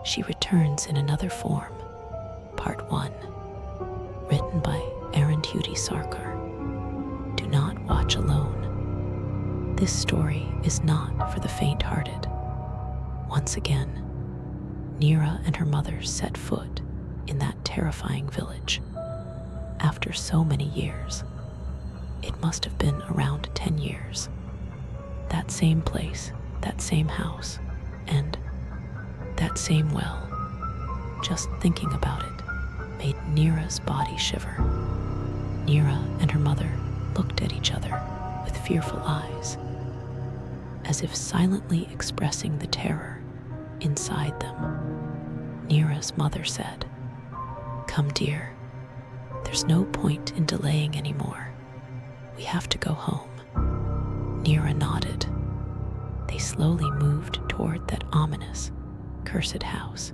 She returns in another form. Part 1. Written by Arundhati Sarkar. Do not watch alone. This story is not for the faint-hearted. Once again, Neera and her mother set foot in that terrifying village. After so many years, it must have been around 10 years. That same place, that same house, and that same well. Just thinking about it made Neera's body shiver. Neera and her mother looked at each other with fearful eyes, as if silently expressing the terror inside them. Neera's mother said, "Come, dear. There's no point in delaying anymore. We have to go home." Neera nodded. They slowly moved toward that ominous, cursed house.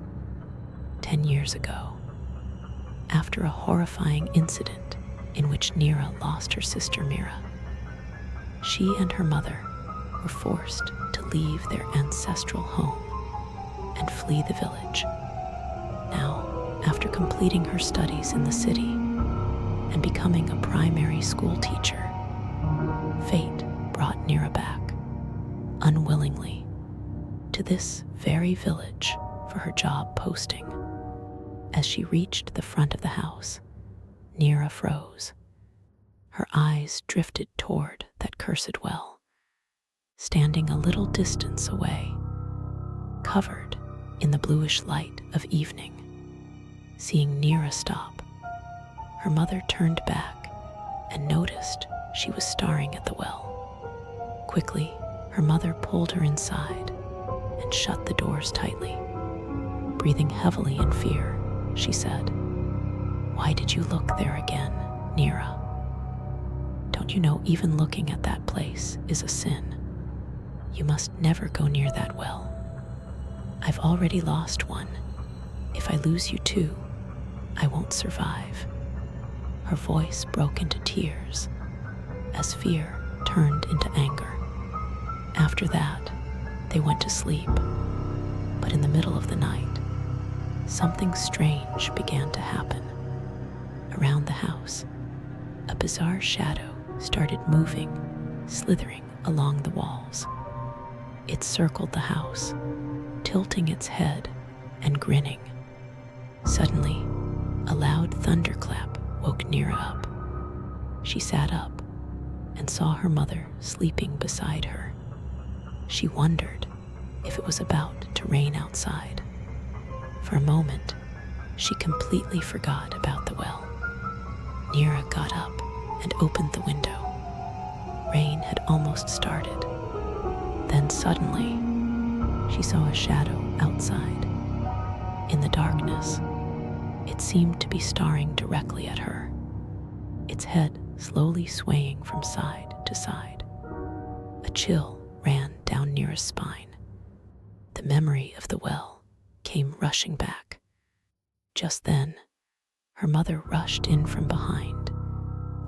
10 years ago, after a horrifying incident in which Neera lost her sister Mira, she and her mother were forced to leave their ancestral home and flee the village. Now, after completing her studies in the city and becoming a primary school teacher, fate brought Neera back, unwillingly, to this very village for her job posting. As she reached the front of the house, Neera froze. Her eyes drifted toward that cursed well, standing a little distance away, covered in the bluish light of evening. Seeing Neera stop, her mother turned back and noticed she was staring at the well. Quickly, her mother pulled her inside and shut the doors tightly. Breathing heavily in fear, she said, "Why did you look there again, Neera? Don't you know even looking at that place is a sin? You must never go near that well. I've already lost one. If I lose you too, I won't survive." Her voice broke into tears as fear turned into anger. After that, they went to sleep. But in the middle of the night, something strange began to happen. Around the house, a bizarre shadow started moving, slithering along the walls. It circled the house, tilting its head and grinning. Suddenly, a loud thunderclap woke Neera up. She sat up and saw her mother sleeping beside her. She wondered if it was about to rain outside. For a moment, she completely forgot about the well. Neera got up and opened the window. Rain had almost started. Then suddenly, she saw a shadow outside. In the darkness, it seemed to be staring directly at her, its head slowly swaying from side to side. A chill ran down Neera's spine. The memory of the well came rushing back. Just then, her mother rushed in from behind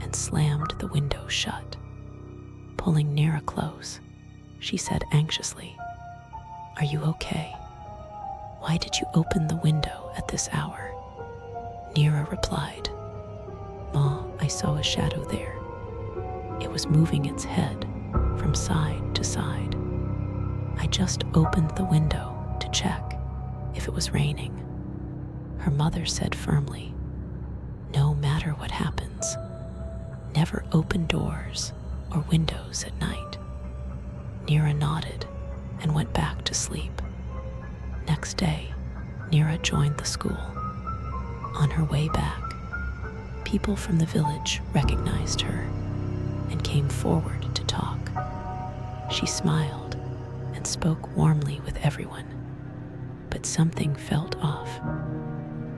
and slammed the window shut. Pulling Neera close, she said anxiously, "Are you okay? Why did you open the window at this hour?" Neera replied, "Ma, I saw a shadow there. It was moving its head from side to side. I just opened the window to check if it was raining." Her mother said firmly, "No matter what happens, never open doors or windows at night." Neera nodded and went back to sleep. Next day, Neera joined the school. On her way back, people from the village recognized her and came forward to talk. She smiled and spoke warmly with everyone, but something felt off.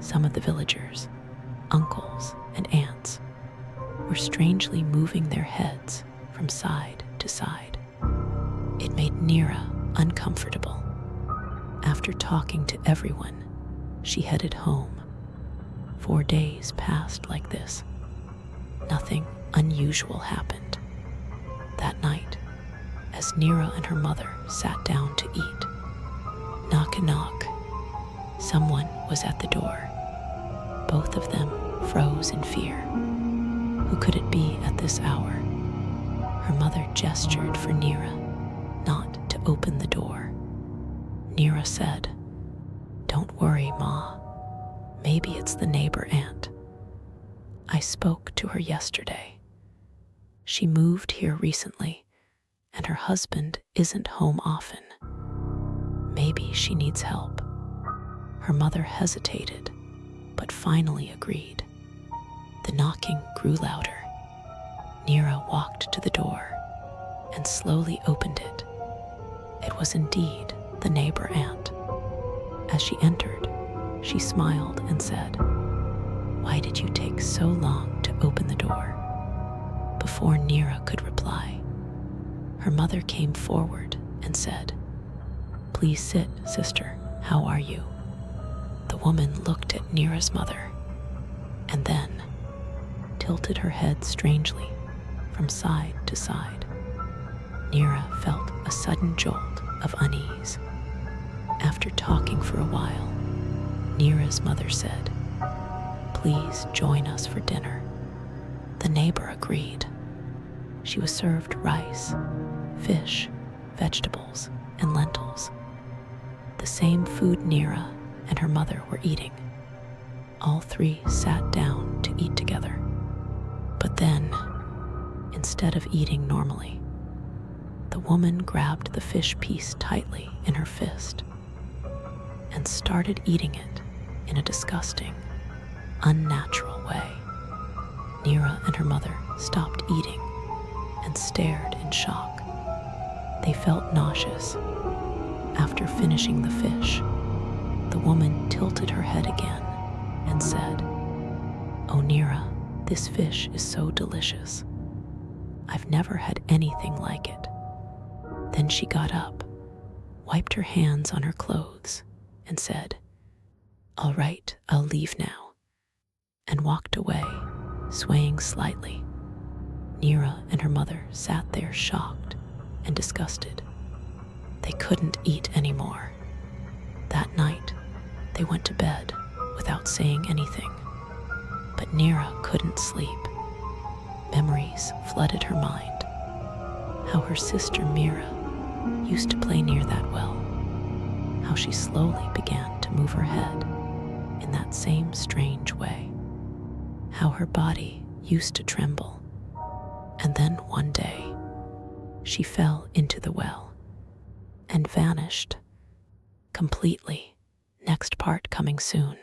Some of the villagers, uncles and aunts, were strangely moving their heads from side to side. It made Neera uncomfortable. After talking to everyone, she headed home. 4 days passed like this. Nothing unusual happened. That night, as Neera and her mother sat down to eat, knock a knock. Someone was at the door. Both of them froze in fear. Who could it be at this hour? Her mother gestured for Nira not to open the door. Nira said, "Don't worry, Ma. Maybe it's the neighbor aunt. I spoke to her yesterday. She moved here recently, and her husband isn't home often. Maybe she needs help." Her mother hesitated, but finally agreed. The knocking grew louder. Nira walked to the door and slowly opened it. It was indeed the neighbor aunt. As she entered, she smiled and said, "Why did you take so long to open the door?" Before Nira could reply, her mother came forward and said, "Please sit, sister. How are you?" The woman looked at Nira's mother and then tilted her head strangely from side to side. Nira felt a sudden jolt of unease. After talking for a while, Nira's mother said, "Please join us for dinner." The neighbor agreed. She was served rice, fish, vegetables, and lentils. The same food Nira and her mother were eating. All three sat down to eat together. But then, instead of eating normally, the woman grabbed the fish piece tightly in her fist and started eating it in a disgusting, unnatural way. Nira and her mother stopped eating and stared in shock. They felt nauseous. After finishing the fish, the woman tilted her head again and said, "Oh, Nira, this fish is so delicious. I've never had anything like it." Then she got up, wiped her hands on her clothes, and said, "All right, I'll leave now," and walked away, swaying slightly. Nira and her mother sat there shocked and disgusted. They couldn't eat anymore. That night, they went to bed without saying anything. But Nira couldn't sleep. Memories flooded her mind. How her sister Mira used to play near that well. How she slowly began to move her head in that same strange way. How her body used to tremble. And then one day, she fell into the well and vanished completely. Next part coming soon.